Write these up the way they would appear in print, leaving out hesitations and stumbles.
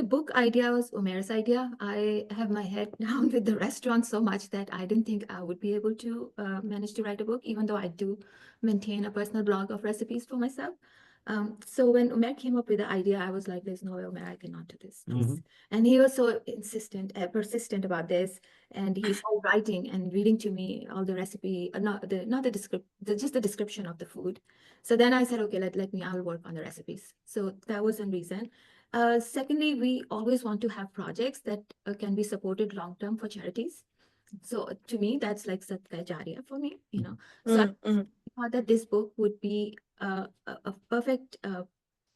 book idea was Umair's idea. I have my head down with the restaurant so much that I didn't think I would be able to manage to write a book, even though I do maintain a personal blog of recipes for myself. So when Umair came up with the idea, I was like, there's no way, Umair, I cannot do this. And he was so persistent about this. And he started writing and reading to me all the recipe, not the just the description of the food. So then I said, okay, let me, I will work on the recipes. So that was one reason. Secondly, we always want to have projects that can be supported long-term for charities. So to me, that's like Sadqa Jariya for me, you know. So I thought that this book would be a perfect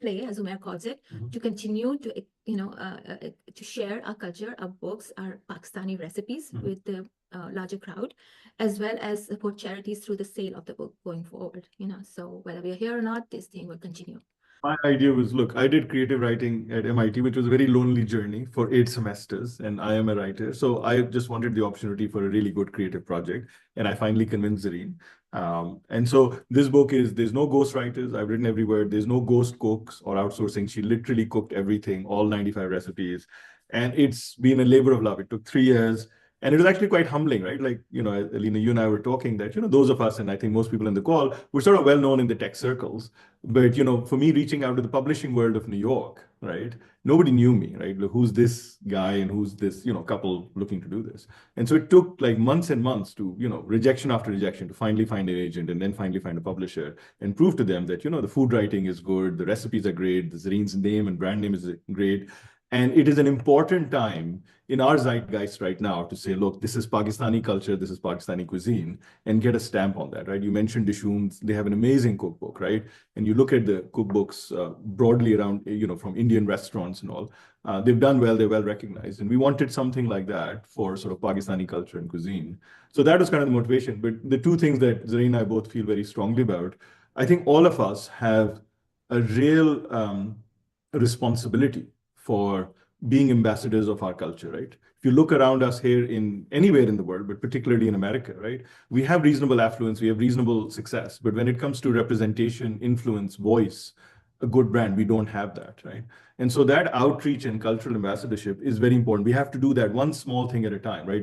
play, as Umair calls it, to continue to, to share our culture, our books, our Pakistani recipes with the larger crowd, as well as support charities through the sale of the book going forward, you know. So whether we are here or not, this thing will continue. My idea was, look, I did creative writing at MIT, which was a very lonely journey for 8 semesters, and I am a writer. So I just wanted the opportunity for a really good creative project, and I finally convinced Zerreen. And so this book there's no ghost writers. I've written every word. There's no ghost cooks or outsourcing. She literally cooked everything, all 95 recipes. And it's been a labor of love. It took 3 years. And it was actually quite humbling, right? Like, Alina, you and I were talking that, those of us, and I think most people in the call, were sort of well known in the tech circles. But, for me, reaching out to the publishing world of New York, right? Nobody knew me, right? Like, who's this guy and who's this, couple looking to do this? And so it took like months and months to, rejection after rejection to finally find an agent and then finally find a publisher and prove to them that, the food writing is good, the recipes are great, the Zerreen's name and brand name is great. And it is an important time in our zeitgeist right now to say, look, this is Pakistani culture, this is Pakistani cuisine, and get a stamp on that, right? You mentioned Dishoom's, they have an amazing cookbook, right? And you look at the cookbooks broadly around, from Indian restaurants and all, they've done well, they're well recognized. And we wanted something like that for sort of Pakistani culture and cuisine. So that was kind of the motivation. But the two things that Zerreen and I both feel very strongly about, I think all of us have a real responsibility for being ambassadors of our culture, right? If you look around us here in anywhere in the world, but particularly in America, right? We have reasonable affluence, we have reasonable success, but when it comes to representation, influence, voice, a good brand, we don't have that, right? And so that outreach and cultural ambassadorship is very important. We have to do that one small thing at a time, right?